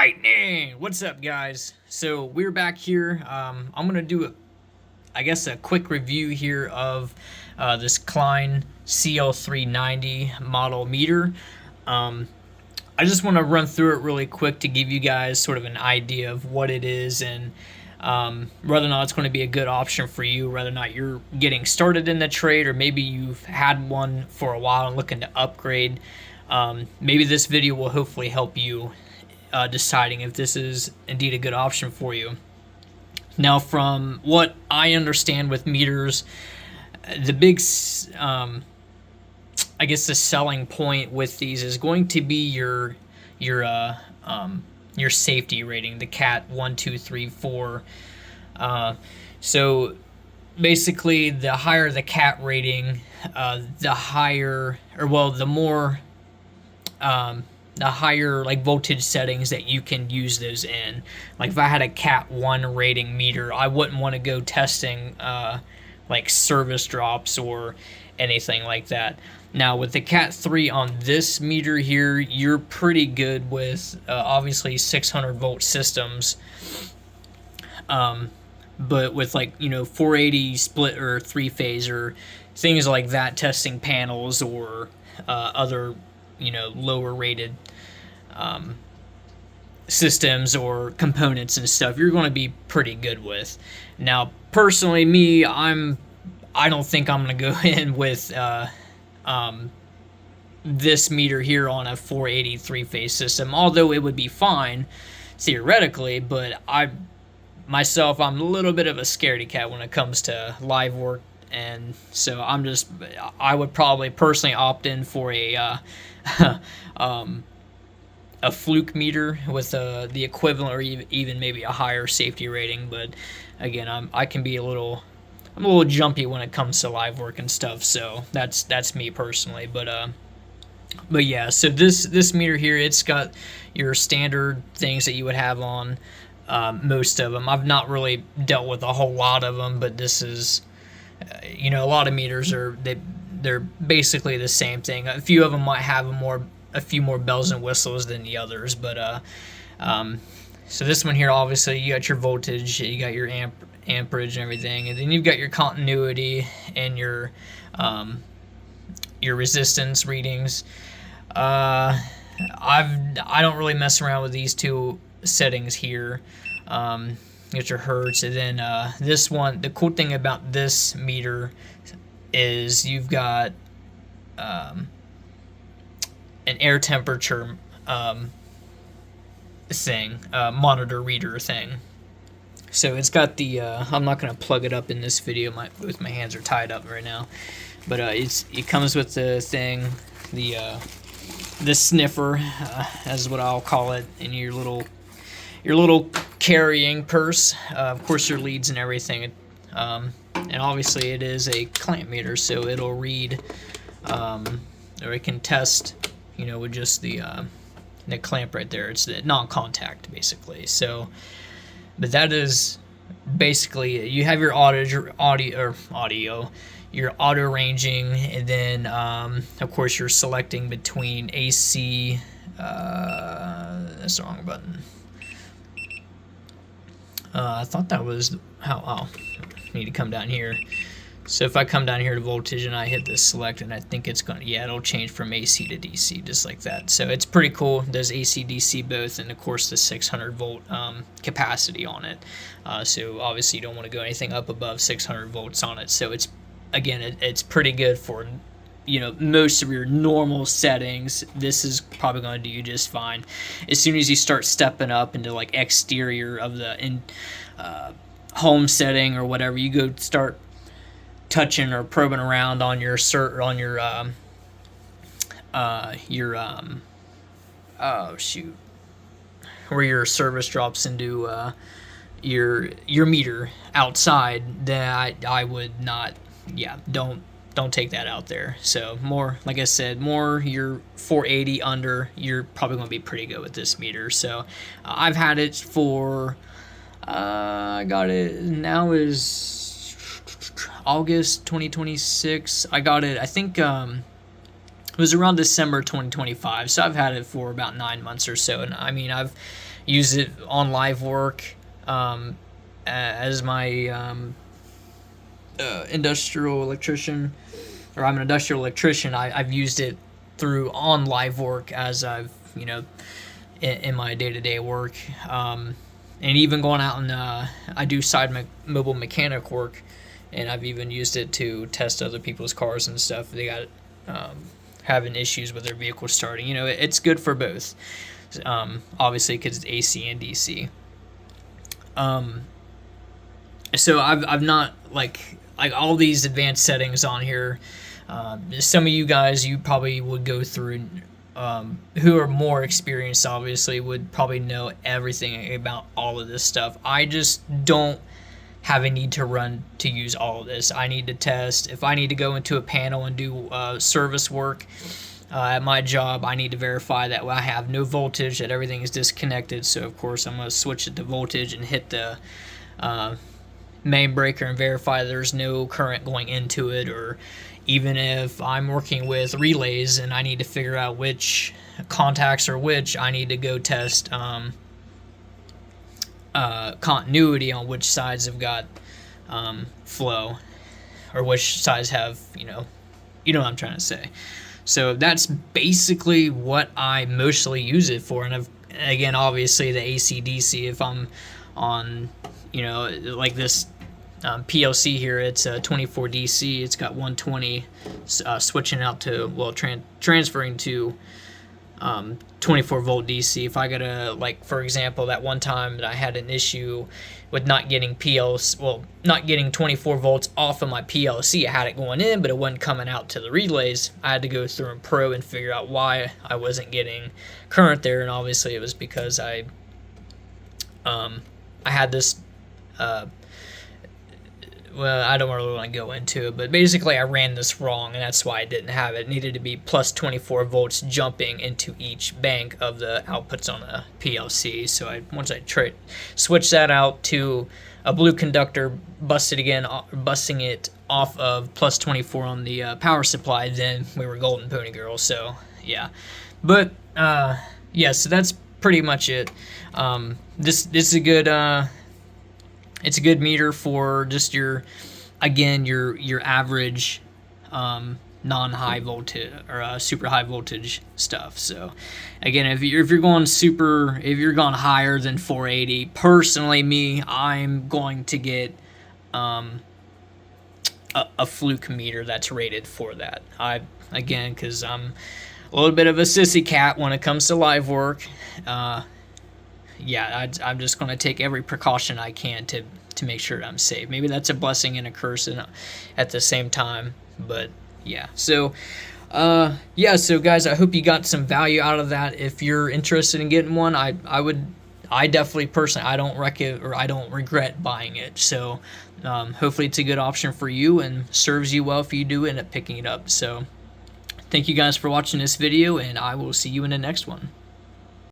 Lightning! What's up, guys? So we're back here. I'm gonna do, a quick review here of this Klein CL390 model meter. I just want to run through it really quick to give you guys sort of an idea of what it is and whether or not it's going to be a good option for you, whether or not you're getting started in the trade, or maybe you've had one for a while and looking to upgrade. Maybe this video will hopefully help you deciding if this is indeed a good option for you. Now, from what I understand with meters, the big, the selling point with these is going to be your safety rating, the CAT 1, 2, 3, 4. So basically, the higher the CAT rating, the higher like voltage settings that you can use those in. Like if I had a CAT 1 rating meter, I wouldn't want to go testing like service drops or anything like that. Now with the CAT 3 on this meter here, you're pretty good with obviously 600 volt systems. But with 480 split or 3-phase or things like that, testing panels or other lower rated systems or components and stuff, you're going to be pretty good with. Now personally, me, I don't think I'm going to go in with this meter here on a 480 3-phase system, although it would be fine theoretically. But I'm a little bit of a scaredy cat when it comes to live work, and so I would probably personally opt in for a fluke meter with the equivalent or even maybe a higher safety rating. But again, I'm a little jumpy when it comes to live work and stuff, so that's me personally. But yeah, so this meter here, it's got your standard things that you would have on most of them. I've not really dealt with a whole lot of them, but this is a lot of meters they're basically the same thing. A few of them might have a few more bells and whistles than the others, but so this one here, obviously you got your voltage, you got your amperage and everything, and then you've got your continuity and your resistance readings. I don't really mess around with these two settings here. Get your hertz, and then this one, the cool thing about this meter is you've got an air temperature monitor reader thing. So it's got the I'm not gonna plug it up in this video, both my hands are tied up right now, but it comes with the thing, the sniffer, as what I'll call it, in your little carrying purse. Of course, your leads and everything, and obviously it is a clamp meter, so it'll read or it can test with just the clamp right there. It's the non-contact basically. So but that is basically it. You have your audio, your auto ranging, and then of course you're selecting between AC. That's the wrong button. I thought that was I need to come down here. So if I come down here to voltage and I hit this select, and I think it's gonna, it'll change from AC to DC just like that. So it's pretty cool. There's AC, DC both, and of course the 600 volt capacity on it. So obviously you don't want to go anything up above 600 volts on it. So it's, again, it's pretty good for most of your normal settings. This is probably going to do you just fine. As soon as you start stepping up into like exterior of the home setting or whatever, you go start touching or probing around on your where your service drops into your meter outside, then I would not, don't take that out there. So more, like I said, more your 480 under, you're probably going to be pretty good with this meter. So I've had it for I got it, now is August 2026. I got it, I think it was around December 2025, so I've had it for about 9 months or so. And I mean, I've use it on live work as my industrial electrician, or I'm an industrial electrician. I've used it through on live work as I've, you know, in my day-to-day work, and even going out and I do mobile mechanic work, and I've even used it to test other people's cars and stuff. They got having issues with their vehicle starting. You know, it's good for both, obviously, because it's AC and DC. So I've not like all these advanced settings on here. Some of you guys, you probably would go through, who are more experienced, obviously, would probably know everything about all of this stuff. I just don't have a need to run to use all of this. I need to test. If I need to go into a panel and do service work at my job, I need to verify that I have no voltage, that everything is disconnected. So of course I'm going to switch it to voltage and hit the main breaker and verify there's no current going into it. Or even if I'm working with relays and I need to figure out which contacts are which, I need to go test continuity on which sides have got flow, or which sides have, you know what I'm trying to say. So that's basically what I mostly use it for. And again, obviously the AC/DC, if I'm on, you know, like this PLC here, it's 24 DC. It's got 120 switching out to, well, transferring to 24 volt DC. If I gotta, like, for example, that one time that I had an issue with not getting 24 volts off of my PLC. I had it going in, but it wasn't coming out to the relays. I had to go through and probe and figure out why I wasn't getting current there, and obviously it was because I had this well, I don't really want to go into it, but basically I ran this wrong, and that's why I didn't have it. It needed to be plus 24 volts jumping into each bank of the outputs on the PLC. So once I switched that out to a blue conductor, busting it off of plus 24 on the power supply, then we were golden pony girls. So yeah, but yeah, so that's pretty much it. This is a good. It's a good meter for just your average non-high voltage or super high voltage stuff. So again, if you're going higher than 480, personally, I'm going to get a fluke meter that's rated for that. Because I'm a little bit of a sissy cat when it comes to live work. Yeah, I'm just going to take every precaution I can to make sure I'm safe. Maybe that's a blessing and a curse at the same time, but yeah. So, so guys, I hope you got some value out of that. If you're interested in getting one, I definitely personally, I don't regret buying it. So, hopefully it's a good option for you and serves you well if you do end up picking it up. So, thank you guys for watching this video, and I will see you in the next one.